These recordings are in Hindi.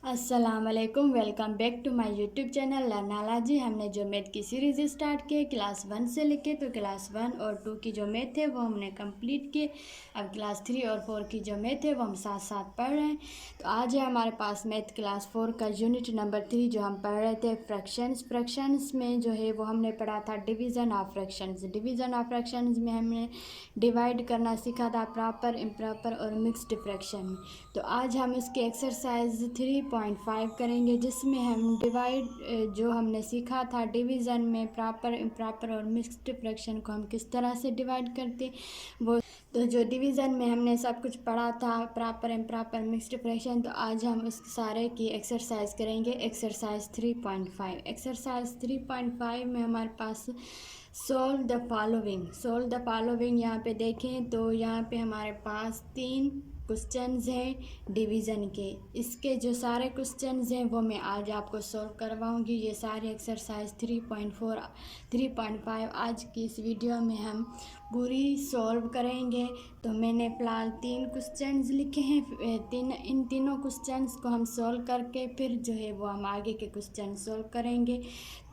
अस्सलामुअलैकुम, welcome back to my YouTube channel Learnala ji. हमने जो मैथ की सीरीज़ स्टार्ट की क्लास 1 से लेके, तो क्लास 1 और 2 की जो मैथ है वो हमने कंप्लीट किए। अब क्लास 3 और 4 की जो मैथ है वो हम साथ साथ पढ़ रहे हैं। तो आज है हमारे पास मैथ क्लास 4 का यूनिट नंबर 3 जो हम पढ़ रहे थे फ्रैक्शंस में जो है वो हमने पढ़ा था division of fractions. Division of fractions में हमने डिवाइड करना सीखा था प्रॉपर, इम्प्रॉपर और मिक्स्ड फ्रैक्शन में। तो आज हम इसके एक्सरसाइज 3.5 करेंगे, जिसमें हम डिवाइड जो हमने सीखा था डिवीज़न में प्रॉपर, इम्प्रॉपर और मिक्स्ड फ्रैक्शन को हम किस तरह से डिवाइड करते वो। तो जो डिवीज़न में हमने सब कुछ पढ़ा था प्रॉपर, इम्प्रॉपर, मिक्स्ड फ्रैक्शन, तो आज हम उस सारे की एक्सरसाइज करेंगे। एक्सरसाइज 3.5। एक्सरसाइज 3.5 में हमारे पास सोल्व द फॉलोइंग यहाँ पे देखें तो यहाँ पे हमारे पास 3 क्वेश्चंस हैं डिवीज़न के। इसके जो सारे क्वेश्चंस हैं वो मैं आज आपको सॉल्व करवाऊंगी। ये सारी एक्सरसाइज 3.4 3.5 आज की इस वीडियो में हम पूरी सॉल्व करेंगे। तो मैंने फ़िलहाल 3 क्वेश्चंस लिखे हैं। इन तीनों क्वेश्चंस को हम सॉल्व करके फिर जो है वो हम आगे के क्वेश्चन सॉल्व करेंगे।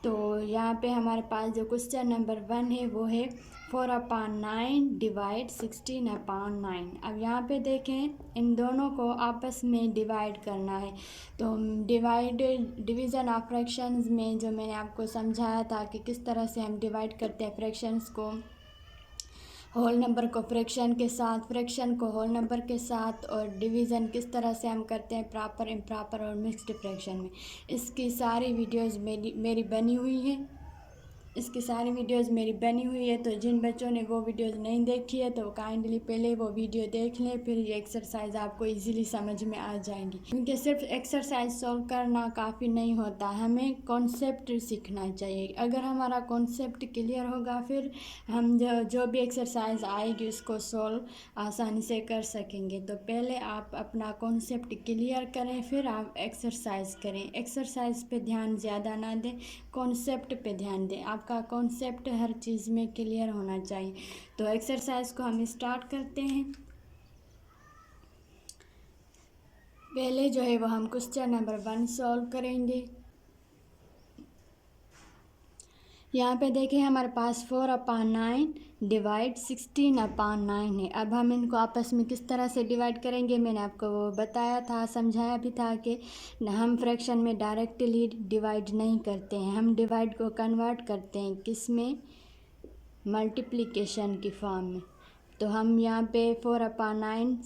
तो यहाँ पे हमारे पास जो क्वेश्चन नंबर 1 है वो है 4/9 डिवाइड 16/9। अब यहाँ पे देखें, इन दोनों को आपस में डिवाइड करना है। तो डिवीज़न ऑफ फ्रैक्शंस में जो मैंने आपको समझाया था कि किस तरह से हम डिवाइड करते हैं फ्रैक्शंस को, होल नंबर को फ्रैक्शन के साथ, फ्रैक्शन को होल नंबर के साथ, और डिवीज़न किस तरह से हम करते हैं प्रॉपर, इम्प्रॉपर और मिक्स्ड फ्रैक्शन में। इसकी सारी वीडियोस मेरी बनी हुई हैं। तो जिन बच्चों ने वो वीडियोस नहीं देखी है तो काइंडली पहले वो वीडियो देख लें, फिर ये एक्सरसाइज आपको इजीली समझ में आ जाएंगी। क्योंकि सिर्फ एक्सरसाइज सॉल्व करना काफ़ी नहीं होता, हमें कॉन्सेप्ट सीखना चाहिए। अगर हमारा कॉन्सेप्ट क्लियर होगा फिर हम जो भी एक्सरसाइज आएगी उसको सॉल्व आसानी से कर सकेंगे। तो पहले आप अपना कॉन्सेप्ट क्लियर करें, फिर आप एक्सरसाइज करें। एक्सरसाइज पे ध्यान ज़्यादा ना दें, कॉन्सेप्ट पे ध्यान दें। आपका कॉन्सेप्ट हर चीज़ में क्लियर होना चाहिए। तो एक्सरसाइज को हम स्टार्ट करते हैं। पहले जो है वो हम क्वेश्चन नंबर 1 सॉल्व करेंगे। यहाँ पे देखें हमारे पास 4/9 डिवाइड 16/9 है। अब हम इनको आपस में किस तरह से डिवाइड करेंगे, मैंने आपको वो बताया था, समझाया भी था कि हम फ्रैक्शन में डायरेक्टली डिवाइड नहीं करते हैं, हम डिवाइड को कन्वर्ट करते हैं किस में, मल्टीप्लिकेशन की फॉर्म में। तो हम यहाँ पे 4/9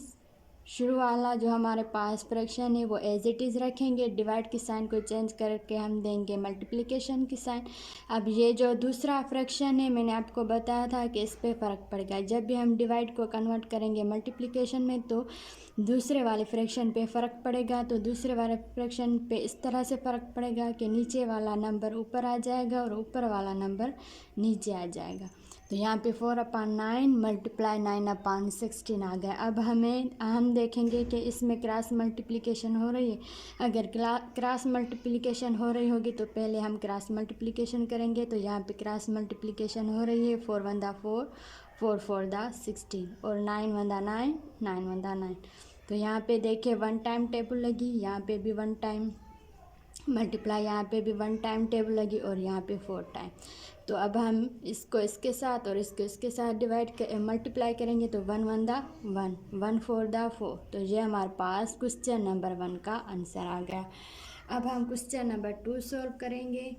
शुरू वाला जो हमारे पास फ्रैक्शन है वो एज इट इज़ रखेंगे, डिवाइड की साइन को चेंज करके हम देंगे मल्टीप्लिकेशन की साइन। अब ये जो दूसरा फ्रैक्शन है मैंने आपको बताया था कि इस पे फ़र्क पड़ेगा। जब भी हम डिवाइड को कन्वर्ट करेंगे मल्टीप्लिकेशन में तो दूसरे वाले फ्रैक्शन पे फ़र्क पड़ेगा। तो दूसरे वाले फ्रैक्शन पे इस तरह से फ़र्क पड़ेगा कि नीचे वाला नंबर ऊपर आ जाएगा और ऊपर वाला नंबर नीचे आ जाएगा। तो यहाँ पे 4/9 मल्टीप्लाई 9/16 आ गया। अब हम देखेंगे कि इसमें क्रॉस मल्टीप्लिकेशन हो रही है। अगर क्रॉस मल्टीप्लिकेशन हो रही होगी तो पहले हम क्रॉस मल्टीप्लिकेशन करेंगे। तो यहाँ पे क्रॉस मल्टीप्लिकेशन हो रही है, 4 1 4, 4 4 16 और 9 1 9, 9 1 9। तो यहाँ पे देखिए 1 टाइम टेबल लगी, यहाँ पे भी 1 टाइम मल्टीप्लाई, यहाँ पे भी 1 टाइम टेबल लगी और यहाँ पे 4 टाइम। तो अब हम इसको इसके साथ और इसको इसके साथ मल्टीप्लाई करेंगे तो 1 1 1, 1 4 4। तो ये हमारे पास क्वेश्चन नंबर 1 का आंसर आ गया। अब हम क्वेश्चन नंबर 2 सॉल्व करेंगे।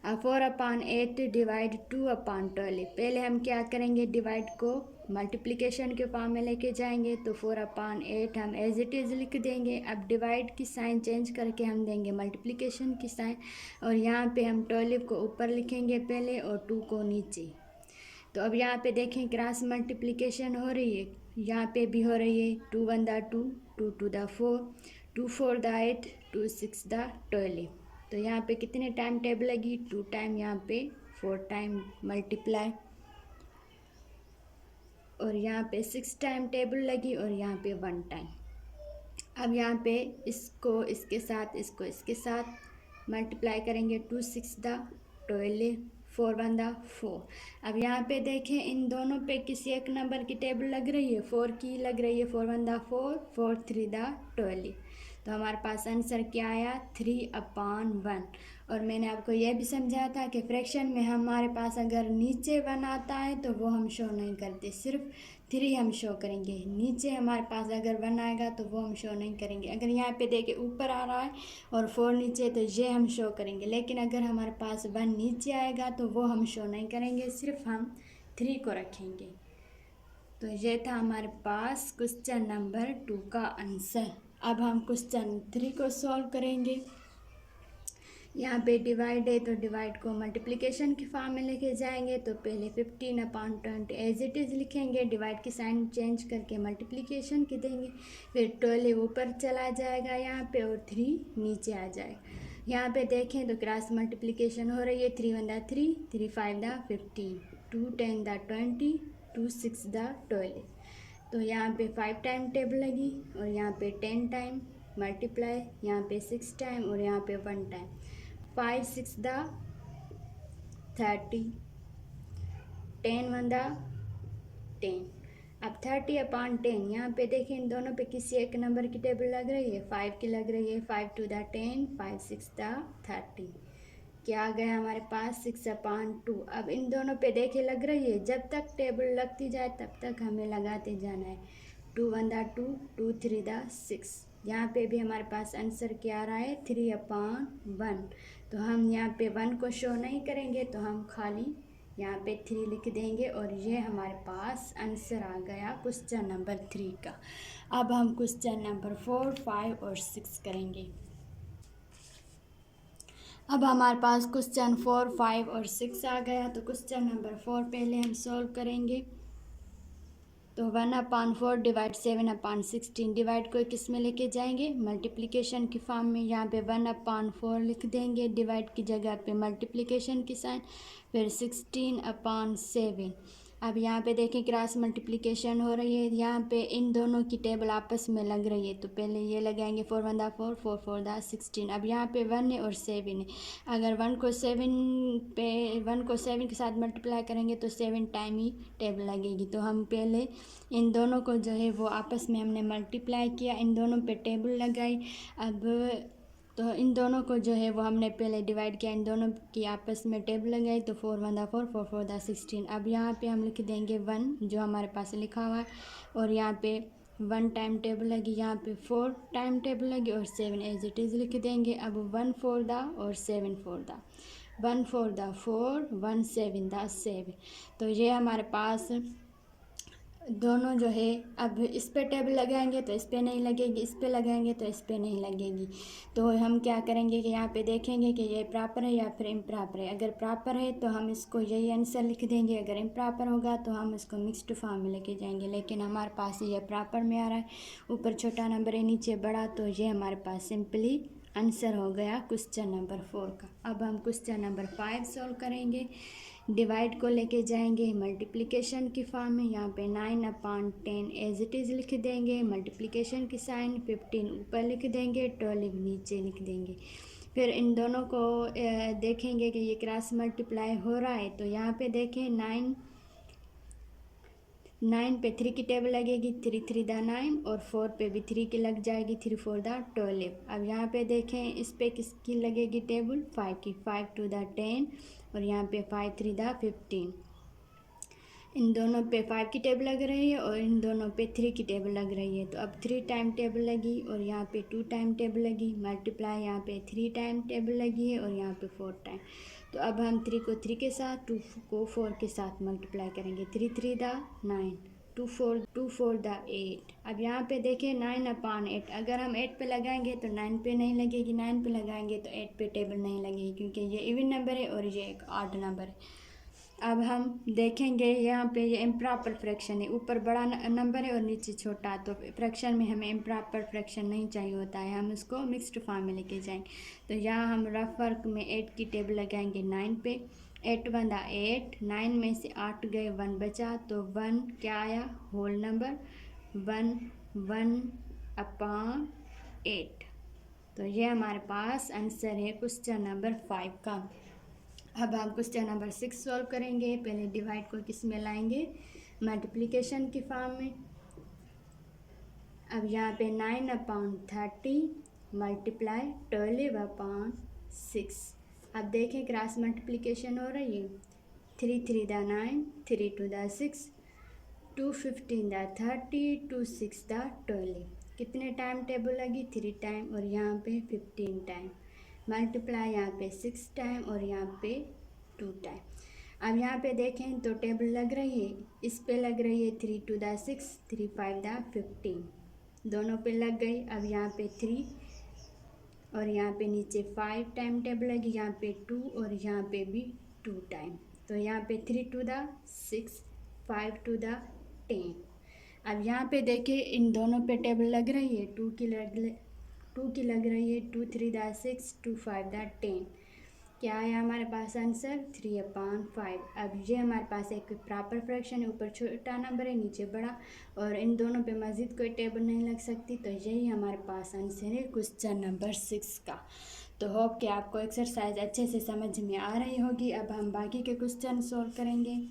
4/8 डिवाइड 2/12। पहले हम क्या करेंगे, डिवाइड को मल्टीप्लिकेशन के फॉर्म में लेके जाएंगे। तो 4/8 हम एज इट इज़ लिख देंगे। अब डिवाइड की साइन चेंज करके हम देंगे मल्टीप्लिकेशन की साइन, और यहाँ पे हम 12 को ऊपर लिखेंगे पहले और 2 को नीचे। तो अब यहाँ पे देखें क्रॉस मल्टीप्लिकेशन हो रही है, यहाँ पे भी हो रही है। 2 1 2, 2 2 4, 2 4 8, 2 6 12। तो यहाँ पे कितने टाइम टेबल लगी, 2 टाइम, यहाँ पे 4 टाइम मल्टीप्लाई, और यहाँ पे 6 टाइम टेबल लगी और यहाँ पे 1 टाइम। अब यहाँ पे इसको इसके साथ मल्टीप्लाई करेंगे। 2 6 12, 4 1 4। अब यहाँ पे देखें इन दोनों पे किसी एक नंबर की टेबल लग रही है, 4 की लग रही है। 4 1 4, 4 3 12। तो हमारे पास आंसर क्या आया 3/1। और मैंने आपको यह भी समझाया था कि फ्रैक्शन में हमारे पास अगर नीचे 1 आता है तो वो हम शो नहीं करते, सिर्फ 3 हम शो करेंगे। नीचे हमारे पास अगर 1 आएगा तो वो हम शो नहीं करेंगे। अगर यहाँ पे देखिए ऊपर आ रहा है और 4 नीचे तो ये हम शो करेंगे, लेकिन अगर हमारे पास 1 नीचे आएगा तो वो हम शो नहीं करेंगे, सिर्फ हम 3 को रखेंगे। तो ये था हमारे पास क्वेश्चन नंबर 2 का आंसर। अब हम क्वेश्चन 3 को सॉल्व करेंगे। यहाँ पे डिवाइड है तो डिवाइड को मल्टीप्लिकेशन की फॉर्म में लेके जाएंगे। तो पहले 15/20 एज इट इज़ लिखेंगे, डिवाइड की साइन चेंज करके मल्टीप्लिकेशन की देंगे, फिर 12 ऊपर चला जाएगा यहाँ पे और 3 नीचे आ जाएगा। यहाँ पे देखें तो क्रॉस मल्टीप्लिकेशन हो रही है, 3 1 3, 3 5 15, 2 10 20, 2 6 12। तो यहाँ पे 5 टाइम टेबल लगी और यहाँ पे 10 टाइम मल्टीप्लाई, यहाँ पे 6 टाइम और यहाँ पे 1 टाइम। 5 6 30, 10 1 10। अब 30/10 यहाँ पे देखें इन दोनों पे किसी एक नंबर की टेबल लग रही है, 5 की लग रही है। 5 2 10, 5 6 30। क्या आ गया हमारे पास 6/2। अब इन दोनों पे देखे लग रही है, जब तक टेबल लगती जाए तब तक हमें लगाते जाना है। 2 1 2, 2 3 6। यहाँ पे भी हमारे पास आंसर क्या आ रहा है 3/1। तो हम यहाँ पे 1 को शो नहीं करेंगे, तो हम खाली यहाँ पे 3 लिख देंगे और ये हमारे पास आंसर आ गया क्वेश्चन नंबर 3 का। अब हम क्वेश्चन नंबर 4 5 और 6 करेंगे। अब हमारे पास क्वेश्चन 4 5 और 6 आ गया। तो क्वेश्चन नंबर 4 पहले हम सॉल्व करेंगे। तो 1/4 डिवाइड 7/16, डिवाइड को किस में लेके जाएंगे, मल्टीप्लिकेशन की फॉर्म में। यहाँ पे 1/4 लिख देंगे, डिवाइड की जगह पे मल्टीप्लिकेशन की साइन, फिर 16/7। अब यहाँ पे देखें क्रॉस मल्टीप्लिकेशन हो रही है, यहाँ पे इन दोनों की टेबल आपस में लग रही है। तो पहले ये लगाएंगे 4 1 4, 4 4 16। अब यहाँ पे 1 है और 7 है। अगर 1 को 7 के साथ मल्टीप्लाई करेंगे तो 7 टाइम ही टेबल लगेगी। तो हम पहले इन दोनों को जो है वो आपस में हमने मल्टीप्लाई किया, इन दोनों पे टेबल लगाई। अब तो इन दोनों को जो है वो हमने पहले डिवाइड किया, इन दोनों की आपस में टेबल लगाई। तो 4 1 4, 4 4 16। अब यहाँ पे हम लिख देंगे 1 जो हमारे पास लिखा हुआ है, और यहाँ पे 1 टाइम टेबल लगी, यहाँ पे 4 टाइम टेबल लगी और 7 एज इट इज़ लिख देंगे। अब 1 4 और 7 4 1 4 4, 1 7 7। तो ये हमारे पास दोनों जो है, अब इस पे टेबल लगाएंगे तो इस पे नहीं लगेगी, इस पे लगाएंगे तो इस पे नहीं लगेगी। तो हम क्या करेंगे कि यहाँ पे देखेंगे कि ये प्रॉपर है या फिर इम्प्रॉपर है। अगर प्रॉपर है तो हम इसको यही आंसर लिख देंगे, अगर इम्प्रॉपर होगा तो हम इसको मिक्स्ड फॉर्म में लेके जाएंगे। लेकिन हमारे पास ये प्रॉपर में आ रहा है, ऊपर छोटा नंबर है नीचे बड़ा, तो ये हमारे पास सिंपली आंसर हो गया क्वेश्चन नंबर 4 का। अब हम क्वेश्चन नंबर 5 सॉल्व करेंगे। डिवाइड को लेके जाएंगे मल्टीप्लिकेशन की फॉर्म में। यहाँ पे 9/10 एज इट इज़ लिख देंगे, मल्टीप्लिकेशन की साइन, 15 ऊपर लिख देंगे, 12 नीचे लिख देंगे। फिर इन दोनों को देखेंगे कि ये क्रॉस मल्टीप्लाई हो रहा है। तो यहाँ पे देखें 9 पे 3 की टेबल लगेगी, 3 3 9, और 4 पे भी 3 की लग जाएगी, 3 4 12। अब यहाँ पे देखें इस पे किसकी लगेगी टेबल, 5 की, 5 2 10, और यहाँ पे 5 3 15। इन दोनों पे 5 की टेबल लग रही है और इन दोनों पे 3 की टेबल लग रही है। तो अब 3 टाइम टेबल लगी और यहाँ पे 2 टाइम टेबल लगी, मल्टीप्लाई यहाँ पे 3 टाइम टेबल लगी है और यहाँ पे 4 टाइम। तो अब हम 3 को 3 के साथ, 2 को 4 के साथ मल्टीप्लाई करेंगे। 3 3 9, 2 4 8। अब यहाँ पे देखिए 9/8, अगर हम 8 पे लगाएंगे तो 9 पे नहीं लगेगी, 9 पे लगाएंगे तो 8 पे टेबल नहीं लगेगी, क्योंकि ये इवन नंबर है और ये एक ऑड नंबर है। अब हम देखेंगे यहाँ पे ये इम्प्रॉपर फ्रैक्शन है, ऊपर बड़ा नंबर है और नीचे छोटा, तो फ्रैक्शन में हमें इम्प्रॉपर फ्रैक्शन नहीं चाहिए होता है, हम इसको मिक्स्ड फॉर्म में लेके जाएंगे। तो यहाँ हम रफ वर्क में 8 की टेबल लगाएंगे 9 पे। 8 1 8, 9 में से 8 गए, 1 बचा, तो 1 क्या आया, होल नंबर, 1 1/8। तो ये हमारे पास आंसर है क्वेश्चन नंबर 5 का। अब हम क्वेश्चन नंबर 6 सॉल्व करेंगे। पहले डिवाइड को किस में लाएंगे, मल्टीप्लिकेशन की फॉर्म में। अब यहाँ पे 9/30 मल्टीप्लाई 12/6। अब देखें क्रॉस मल्टीप्लिकेशन हो रही है। 3 3 दा 9, 3 2 दा 6, 2 15 दा 30, 2 6 दा 12। कितने टाइम टेबल लगी? 3 टाइम और यहाँ पे 15 टाइम। मल्टीप्लाई यहाँ पे 6 टाइम और यहाँ पे 2 टाइम। अब यहाँ पे देखें तो टेबल लग रही है, इस पे लग रही है 3 2 दा 6, 3 5 दा 15, दोनों पे लग गई। अब यहाँ पे 3 और यहाँ पे नीचे 5 टाइम टेबल लगी, यहाँ पे 2 और यहाँ पे भी 2 टाइम। तो यहाँ पे 3 2 दा 6, 5 2 दा 10। अब यहाँ पे देखें इन दोनों पे टेबल लग रही है, 2 की लग रही है, 2 3 दा 6, 2 5 दा 10। क्या है हमारे पास आंसर? 3/5। अब ये हमारे पास एक प्रॉपर फ्रैक्शन है, ऊपर छोटा नंबर है नीचे बड़ा, और इन दोनों पे मज़ीद कोई टेबल नहीं लग सकती। तो यही हमारे पास आंसर है क्वेश्चन नंबर 6 का। तो होप कि आपको एक्सरसाइज अच्छे से समझ में आ रही होगी। अब हम बाकी के क्वेश्चन सॉल्व करेंगे।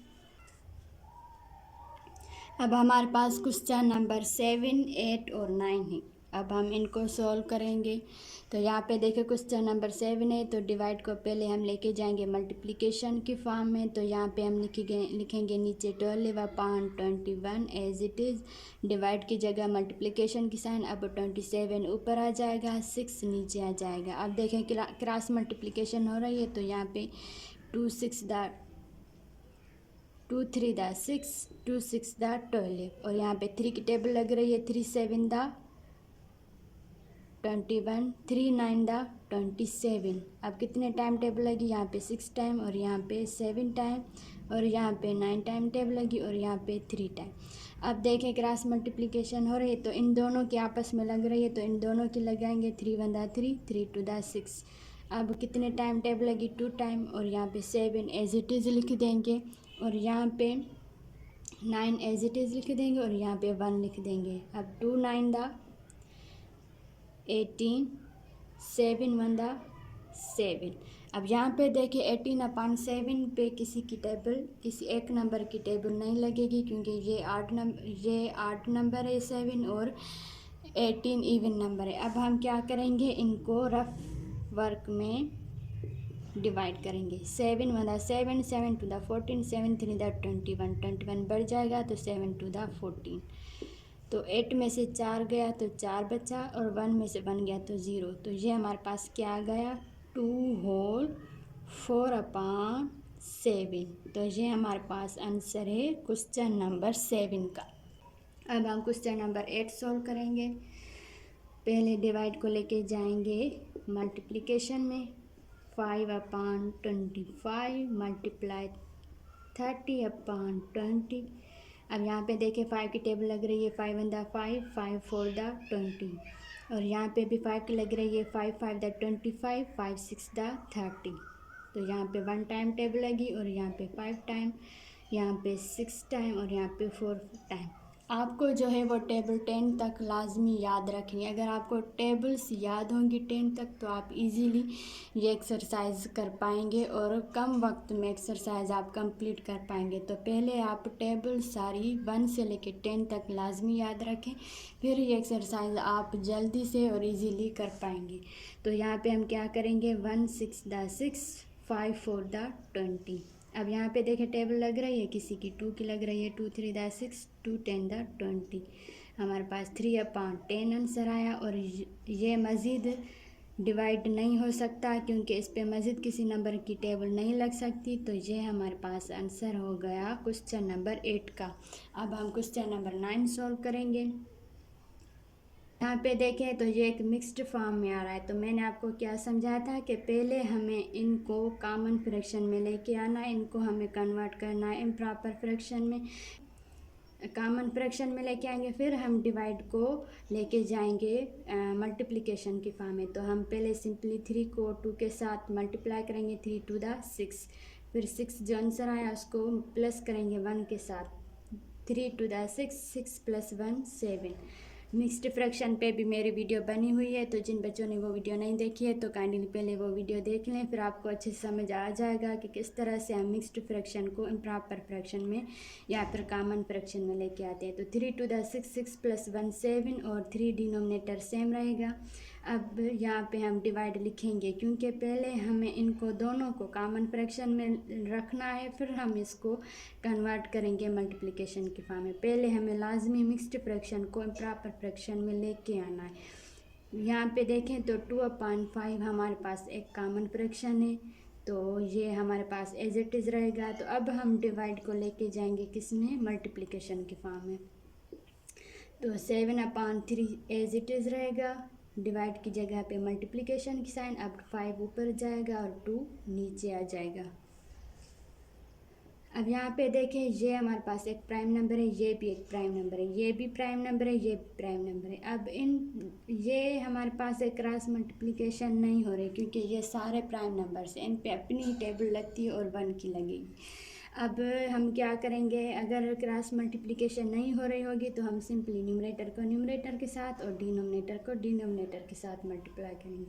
अब हमारे पास क्वेश्चन नंबर 7, 8 और 9 है। अब हम इनको सॉल्व करेंगे। तो यहाँ पे देखिए क्वेश्चन नंबर 7 है, तो डिवाइड को पहले हम लेके जाएंगे मल्टीप्लिकेशन की फॉर्म में। तो यहाँ पे हम लिखेंगे नीचे 12/21 एज इट इज़, डिवाइड की जगह मल्टीप्लिकेशन की साइन। अब 27 ऊपर आ जाएगा, 6 नीचे आ जाएगा। अब देखें क्रॉस मल्टीप्लिकेशन हो रही है, तो यहाँ पे 2 3 दा 6, 2 6 दा 12 और यहाँ पे 3 की टेबल लग रही है, 3 7 दा 21, 3 9 दा 27। अब कितने टाइम टेबल लगी? यहाँ पे 6 टाइम और यहाँ पे 7 टाइम और यहाँ पे 9 टाइम टेबल लगी और यहाँ पे 3 टाइम। अब देखें क्रॉस मल्टीप्लिकेशन हो रही है, तो इन दोनों की आपस में लग रही है, तो इन दोनों की लगाएंगे। 3 1 दा 3, 3 2 दा 6। अब कितने टाइम टेबल लगी? 2 टाइम और यहाँ पे 7 एज इट इज़ लिख देंगे और यहाँ पे 9 एज इट इज़ लिख देंगे और यहाँ पे 1 लिख देंगे। अब 2 9 दा 18, 7 1 दा 7। अब यहाँ पे देखिए 18/7 पे किसी एक नंबर की टेबल नहीं लगेगी, क्योंकि ये 8 नंबर है 7 और 18 इवन नंबर है। अब हम क्या करेंगे, इनको रफ वर्क में डिवाइड करेंगे। 7 1 दा 7, 7 2 दा 14, 7 3 दा 21, 21 बढ़ जाएगा तो 7 2 दा 14। तो 8 में से 4 गया तो 4 बचा और 1 में से 1 गया तो 0। तो ये हमारे पास क्या आ गया? 2 होल 4/7। तो ये हमारे पास आंसर है क्वेश्चन नंबर 7 का। अब हम क्वेश्चन नंबर 8 सॉल्व करेंगे। पहले डिवाइड को लेके जाएंगे मल्टीप्लिकेशन में। 5/25 मल्टीप्लाई 30/20। अब यहाँ पे देखें 5 की टेबल लग रही है, 5 1 दा 5, 5 4 दा 20 और यहाँ पे भी 5 की लग रही है, 5 5 दा 25, 5 6 दा 30। तो यहाँ पे 1 टाइम टेबल लगी और यहाँ पे 5 टाइम, यहाँ पे 6 टाइम और यहाँ पे 4 टाइम। आपको जो है वो टेबल 10 तक लाजमी याद रखनी है। अगर आपको टेबल्स याद होंगी 10 तक तो आप इजीली ये एक्सरसाइज कर पाएंगे और कम वक्त में एक्सरसाइज आप कंप्लीट कर पाएंगे। तो पहले आप टेबल सारी 1 से लेके 10 तक लाजमी याद रखें, फिर ये एक्सरसाइज आप जल्दी से और इजीली कर पाएंगे। तो यहाँ पे हम क्या करेंगे, 1 6 दा 6, 5 4 दा 20। अब यहाँ पे देखें टेबल लग रही है, किसी की 2 की लग रही है, 2 3 दा 6, 2 10 दा 20। हमारे पास 3/10 आंसर आया और ये मज़ीद डिवाइड नहीं हो सकता क्योंकि इस पे मज़ीद किसी नंबर की टेबल नहीं लग सकती। तो ये हमारे पास आंसर हो गया क्वेश्चन नंबर 8 का। अब हम क्वेश्चन नंबर 9 सॉल्व करेंगे। यहाँ पे देखें तो ये एक मिक्स्ड फॉर्म में आ रहा है। तो मैंने आपको क्या समझाया था कि पहले हमें इनको कॉमन फ्रैक्शन में लेके आना है, इनको हमें कन्वर्ट करना है इम्प्रॉपर फ्रैक्शन में। कॉमन फ्रैक्शन में लेके आएंगे, फिर हम डिवाइड को लेके जाएंगे मल्टीप्लिकेशन की फॉर्म में। तो हम पहले सिंपली 3 को 2 के साथ मल्टीप्लाई करेंगे, 3 2 दा 6। फिर 6 जो आंसर आया उसको प्लस करेंगे 1 के साथ, 3 2 दा 6, 6 + 1 7। मिक्स्ड फ्रैक्शन पे भी मेरी वीडियो बनी हुई है, तो जिन बच्चों ने वो वीडियो नहीं देखी है तो काइंडली पहले वो वीडियो देख लें, फिर आपको अच्छे से समझ आ जाएगा कि किस तरह से हम मिक्स्ड फ्रैक्शन को इम्प्रॉपर फ्रैक्शन में या फिर कॉमन फ्रैक्शन में लेके आते हैं। तो 3 2 दा 6, 6 + 1 7 और 3 डिनोमिनेटर सेम रहेगा। अब यहाँ पे हम डिवाइड लिखेंगे क्योंकि पहले हमें इनको दोनों को कॉमन फ्रैक्शन में रखना है, फिर हम इसको कन्वर्ट करेंगे मल्टीप्लिकेशन की फॉर्म में। पहले हमें लाजमी मिक्स्ड फ्रैक्शन को इम्प्रॉपर फ्रैक्शन में लेके आना है। यहाँ पे देखें तो 2/5 हमारे पास एक कॉमन फ्रैक्शन है, तो ये हमारे पास एज इट इज़ रहेगा। तो अब हम डिवाइड को लेके जाएंगे किसमें, मल्टीप्लिकेशन की फॉर्म में। तो 7/3 एज इट इज़ रहेगा, डिवाइड की जगह पे मल्टीप्लिकेशन की साइन। अब 5 ऊपर जाएगा और 2 नीचे आ जाएगा। अब यहाँ पे देखें ये हमारे पास एक प्राइम नंबर है, ये भी एक प्राइम नंबर है, ये भी प्राइम नंबर है, ये भी प्राइम नंबर है। अब ये हमारे पास एक क्रॉस मल्टीप्लिकेशन नहीं हो रही क्योंकि ये सारे प्राइम नंबर्स हैं, इन पे अपनी टेबल लगती है और 1 की लगेगी। अब हम क्या करेंगे, अगर क्रॉस मल्टीप्लिकेशन नहीं हो रही होगी तो हम सिंपली न्यूमरेटर को न्यूमरेटर के साथ और डिनोमिनेटर को डिनोमिनेटर के साथ मल्टीप्लाई करेंगे।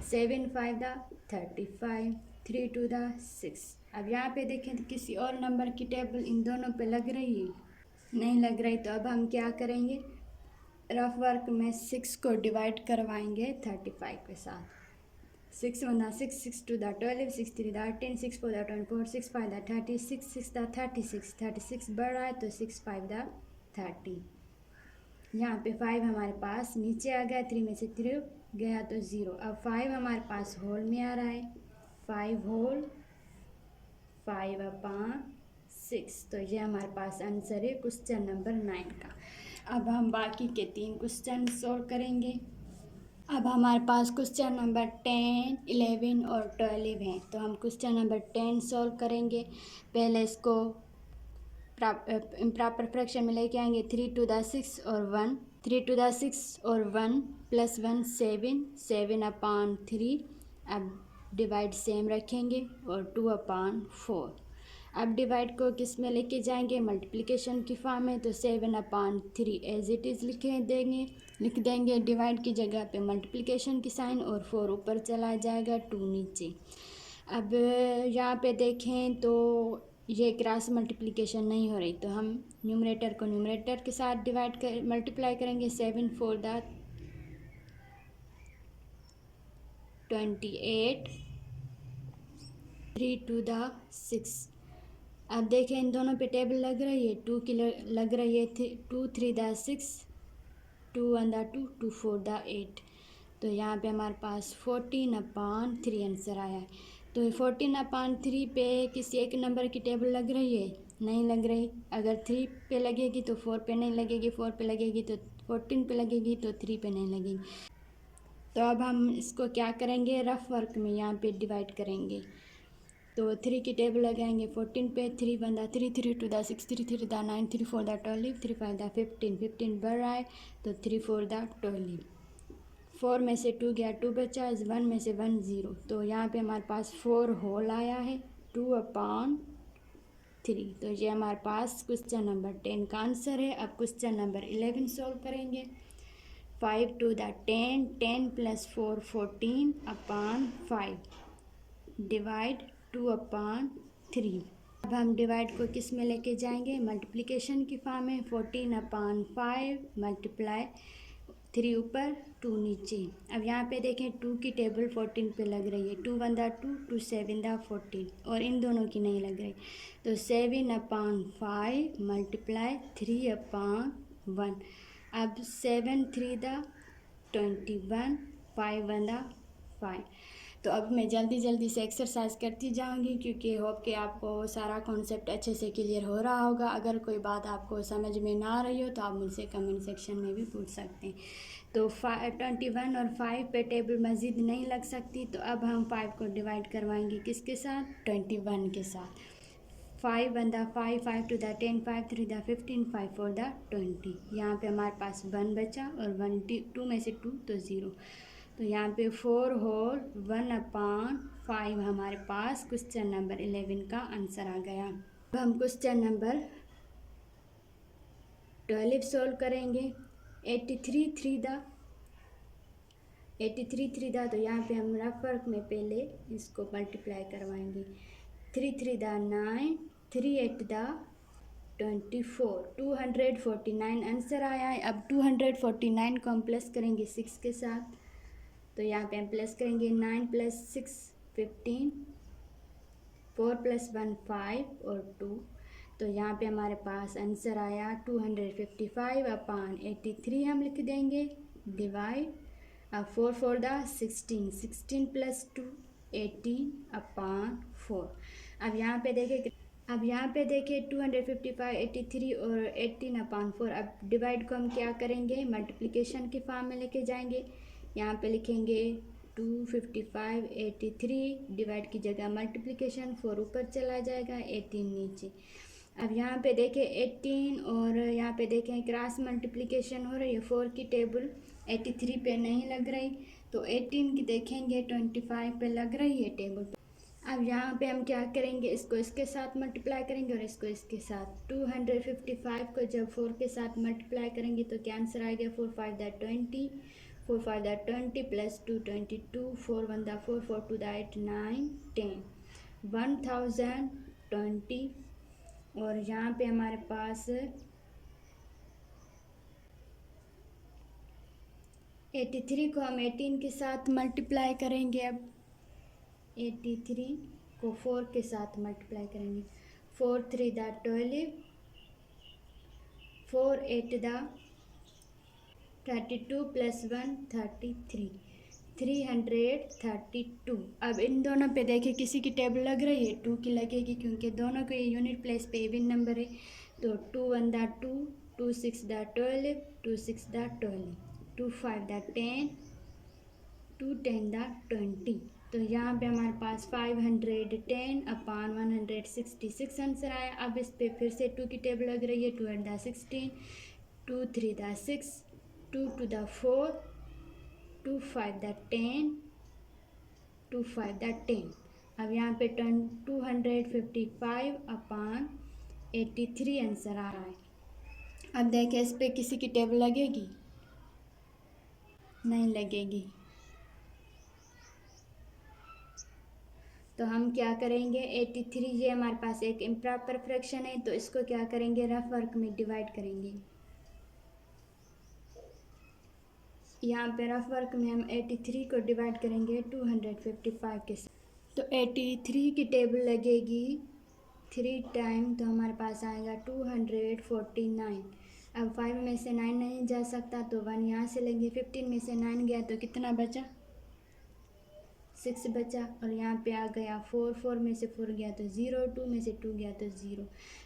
7 5 35, 3 2 6। अब यहाँ पे देखें तो किसी और नंबर की टेबल इन दोनों पे लग रही है, नहीं लग रही। तो अब हम क्या करेंगे, रफ वर्क में 6 को डिवाइड करवाएंगे 35 के साथ। 6 1 6, 6 2 12, 6 3 18, 6 4 24, 6 5 36, 6 36, 36 बढ़ रहा है तो 6 5 30। यहाँ पे 5 हमारे पास नीचे आ गया, 3 में से 3 गया तो 0। अब 5 हमारे पास होल में आ रहा है, 5 होल 5/6। तो ये हमारे पास आंसर है क्वेश्चन नंबर 9 का। अब हम बाकी के 3 क्वेश्चन सॉल्व करेंगे। अब हमारे पास क्वेश्चन नंबर 10, 11 और 12 हैं, तो हम क्वेश्चन नंबर 10 सॉल्व करेंगे। पहले इसको इम्प्रॉपर फ्रैक्शन में लेके आएंगे। 3 to the 6 और 1, 3 to the 6 और 1 + 1 7, 7/3। अब डिवाइड सेम रखेंगे और 2/4। अब डिवाइड को किस में लेके जाएंगे, मल्टीप्लिकेशन की फॉर्म में। तो 7/3 एज इट इज़ लिख देंगे। डिवाइड की जगह पे मल्टीप्लिकेशन की साइन और 4 ऊपर चला जाएगा, 2 नीचे। अब यहाँ पे देखें तो ये क्रॉस मल्टीप्लिकेशन नहीं हो रही, तो हम न्यूमरेटर को न्यूमरेटर के साथ मल्टीप्लाई करेंगे। 7 4 28, 3 2 6। अब देखें इन दोनों पे टेबल लग रही है, 2 की लग रही है, 2 3 6, 2 1 2, 2 4 8। तो यहाँ पे हमारे पास 14/3 आंसर आया है। तो 14/3 पे किसी एक नंबर की टेबल लग रही है, नहीं लग रही। अगर 3 पे लगेगी तो 4 पे नहीं लगेगी, 4 पे लगेगी तो 14 पे लगेगी, तो 3 पे नहीं लगेगी। तो अब हम इसको क्या करेंगे, रफ वर्क में यहाँ पे डिवाइड करेंगे। तो 3 की टेबल लगाएंगे 14 पे। 3 1 3, 3 2 6, 3 3 9, 3 4 12, 3 5 15, 15 बढ़ रहा है तो 3 4 12। 4 में से 2 गया, 2 बचा, 1 में से 1 0। तो यहाँ पे हमारे पास 4 होल आया है, 2/3। तो ये हमारे पास क्वेश्चन नंबर 10 का आंसर है। अब क्वेश्चन नंबर 11 सॉल्व करेंगे। 5 2 10, 10 + 4 14/5 डिवाइड 2/3। अब हम डिवाइड को किस में लेके जाएंगे, मल्टीप्लिकेशन की फॉर्म में। 14/5 मल्टीप्लाई 3 ऊपर 2 नीचे। अब यहाँ पे देखें 2 की टेबल 14 पे लग रही है, 2 1 2, 2 7 14, और इन दोनों की नहीं लग रही। तो 7/5 मल्टीप्लाई 3/1। अब 7 3 21, 5 1 5। तो अब मैं जल्दी से एक्सरसाइज करती जाऊंगी क्योंकि होप कि आपको सारा कॉन्सेप्ट अच्छे से क्लियर हो रहा होगा। अगर कोई बात आपको समझ में ना आ रही हो तो आप मुझसे कमेंट सेक्शन में भी पूछ सकते हैं। तो 21 और 5 पे टेबल मज़ीद नहीं लग सकती, तो अब हम 5 को डिवाइड करवाएंगे किसके साथ, 21 के साथ। 5 1 5, 5 2 10, 5 3 15, 5 4 20। यहाँ पे हमारे पास 1 बचा और 2 में से 2 तो 0। तो यहाँ पे 4 होल 1/5 हमारे पास क्वेश्चन नंबर 11 का आंसर आ गया। अब हम क्वेश्चन नंबर 12 सॉल्व करेंगे। 83 3 तो यहाँ पे हम रफ वर्क में पहले इसको मल्टीप्लाई करवाएंगे। 3 3 9, 3 8 24, 249 आंसर आया है। अब 249 को हम प्लस करेंगे 6 के साथ, तो यहाँ पे हम प्लस करेंगे 9 + 6 15, 4 + 1 5 और 2। तो यहाँ पे हमारे पास आंसर आया 255/83 हम लिख देंगे, डिवाइड। अब 4 4 दा 16, 16 + 2 18/4। अब यहाँ पे देखिए 255/83 और 18/4। अब डिवाइड को हम क्या करेंगे, मल्टीप्लिकेशन की फॉर्म में लेके जाएंगे। यहाँ पे लिखेंगे 255/83, डिवाइड की जगह मल्टीप्लिकेशन, 4 ऊपर चला जाएगा, 18 नीचे। अब यहाँ पे देखें 18 और यहाँ पे देखें क्रॉस मल्टीप्लिकेशन हो रही है। 4 की टेबल 83 पे नहीं लग रही, तो 18 की देखेंगे 25 पे लग रही है टेबल पे। अब यहाँ पे हम क्या करेंगे, इसको इसके साथ मल्टीप्लाई करेंगे और इसको इसके साथ। 255 को जब 4 के साथ मल्टीप्लाई करेंगे तो क्या आंसर आ गया, 4 5 दा 20, 4 5 दा 20 + 2 22, 4 1 दा 4, 4 2 दा 8 9 10, 1020। और यहाँ पे हमारे पास 83 को हम 18 के साथ मल्टीप्लाई करेंगे। अब 83 को 4 के साथ मल्टीप्लाई करेंगे। 4 3 दा 12, 4 8 दा 32 + 1 33, 332। अब इन दोनों पे देखिए किसी की टेबल लग रही है, 2 की लगेगी क्योंकि दोनों के यूनिट प्लेस पे इवन नंबर है। तो 2 1 दा 2, 2 6 दा 12, 2 6 दा 12, 2 5 दा 10, 2 10 दा 20। तो यहाँ पे हमारे पास 510/166 आंसर आया। अब इस पे फिर से 2 की टेबल लग रही है। 2 8 दा 16, 2 3 दा 6, 2 2 दा 4, 2 5 दा 10, 2 5 दा 10। अब यहाँ पे 255/83 आंसर आ रहा है। अब देखिए इस पे किसी की टेबल लगेगी, नहीं लगेगी। तो हम क्या करेंगे, 83 ये हमारे पास एक इम्प्रॉपर फ्रैक्शन है, तो इसको क्या करेंगे, रफ वर्क में डिवाइड करेंगे। यहाँ पे रफ वर्क में हम 83 को डिवाइड करेंगे 255 के साथ। तो 83 की टेबल लगेगी 3 टाइम, तो हमारे पास आएगा 249। अब 5 में से 9 नहीं जा सकता तो 1 यहाँ से लेंगे। 15 में से 9 गया तो कितना बचा, 6 बचा। और यहाँ पे आ गया 4, 4 में से 4 गया तो 0, 2 में से 2 गया तो 0।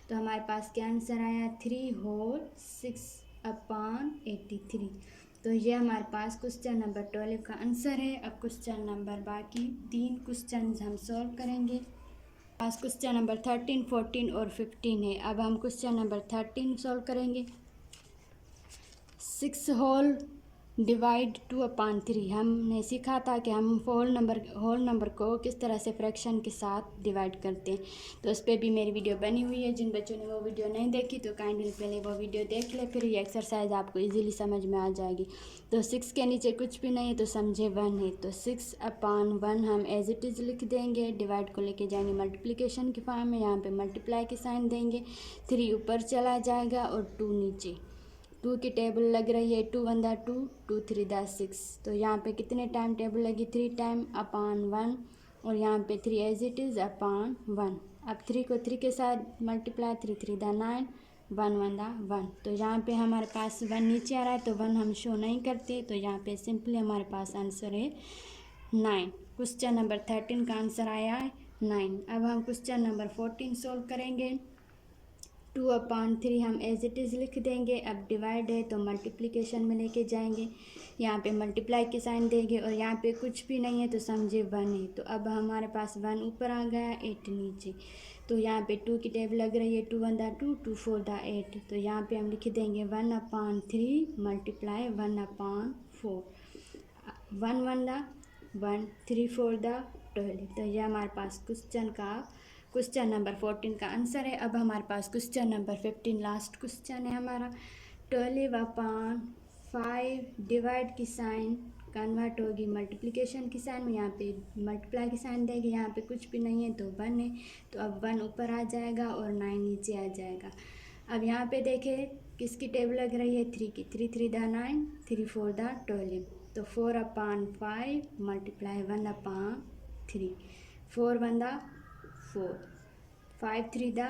तो हमारे पास क्या आंसर आया, 3 होल 6/83। तो ये हमारे पास क्वेश्चन नंबर 12 का आंसर है। अब क्वेश्चन नंबर बाकी 3 क्वेश्चन हम सॉल्व करेंगे। पास क्वेश्चन नंबर 13, 14 और 15 है। अब हम क्वेश्चन नंबर 13 सॉल्व करेंगे। 6 होल डिवाइड 2/3। हमने सीखा था कि हम होल नंबर को किस तरह से फ्रैक्शन के साथ डिवाइड करते हैं, तो उस पर भी मेरी वीडियो बनी हुई है। जिन बच्चों ने वो वीडियो नहीं देखी तो काइंडली पहले वो वीडियो देख ले, फिर ये एक्सरसाइज आपको इजीली समझ में आ जाएगी। तो 6 के नीचे कुछ भी नहीं है तो समझे 1 है, तो 6/1 हम एज इट इज़ लिख देंगे। डिवाइड को लेके जाएंगे मल्टीप्लिकेशन की फॉर्म में, यहाँ पे मल्टीप्लाई के साइन देंगे। 3 ऊपर चला जाएगा और 2 नीचे। 2 की टेबल लग रही है 2 1 दा 2, 2 3 दा 6। तो यहाँ पे कितने टाइम टेबल लगी, 3 टाइम अपॉन 1, और यहाँ पे 3 एज इट इज़ अपॉन 1। अब 3 को 3 के साथ मल्टीप्लाई, 3 3 दा 9, 1 1 दा 1। तो यहाँ पे हमारे पास 1 नीचे आ रहा है तो 1 हम शो नहीं करते, तो यहाँ पे सिंपली हमारे पास आंसर है 9। क्वेश्चन नंबर 13 का आंसर आया है 9। अब हम क्वेश्चन नंबर 14 सॉल्व करेंगे। 2/3 हम एज इट इज़ लिख देंगे। अब डिवाइड है तो मल्टीप्लिकेशन में लेके जाएंगे, यहाँ पे मल्टीप्लाई के साइन देंगे और यहाँ पे कुछ भी नहीं है तो समझे 1 है। तो अब हमारे पास 1 ऊपर आ गया, 8 नीचे। तो यहाँ पे 2 की टेबल लग रही है 2 1 दा 2, 2 4 दा 8। तो यहाँ पे हम लिख देंगे 1/3 मल्टीप्लाई 1/4, 1 1 दा 1, 3 4 दा 12। तो यह हमारे पास क्वेश्चन नंबर 14 का आंसर है। अब हमारे पास क्वेश्चन नंबर 15 लास्ट क्वेश्चन है हमारा। 12/5 डिवाइड की साइन कन्वर्ट होगी मल्टीप्लिकेशन की साइन में, यहाँ पे मल्टीप्लाई की साइन देंगे, यहाँ पे कुछ भी नहीं है तो 1 है। तो अब 1 ऊपर आ जाएगा और 9 नीचे आ जाएगा। अब यहाँ पे देखें किसकी टेबल लग रही है, 3 की। 3 3 दा 9, 3 4 दा 12। तो 4/5 मल्टीप्लाई 1/3, 4 1 दा 4, 5 3 दा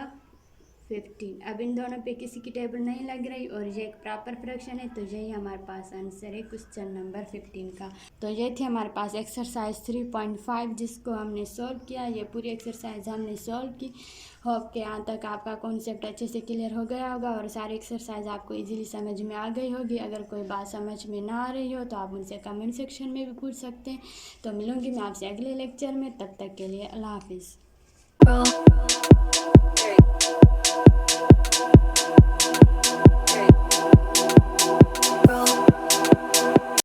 15। अब इन दोनों पे किसी की टेबल नहीं लग रही और ये एक प्रॉपर फ्रैक्शन है, तो यही हमारे पास आंसर है क्वेश्चन नंबर 15 का। तो ये थी हमारे पास एक्सरसाइज 3.5 जिसको हमने सॉल्व किया। ये पूरी एक्सरसाइज हमने सॉल्व की। होप के यहाँ तक आपका कॉन्सेप्ट अच्छे से क्लियर हो गया होगा और सारी एक्सरसाइज आपको इजीली समझ में आ गई होगी। अगर कोई बात समझ में ना आ रही हो तो आप मुझसे कमेंट सेक्शन में भी पूछ सकते हैं। तो मिलूँगी मैं आपसे अगले लेक्चर में, तब तक के लिए अल्लाह हाफिज़।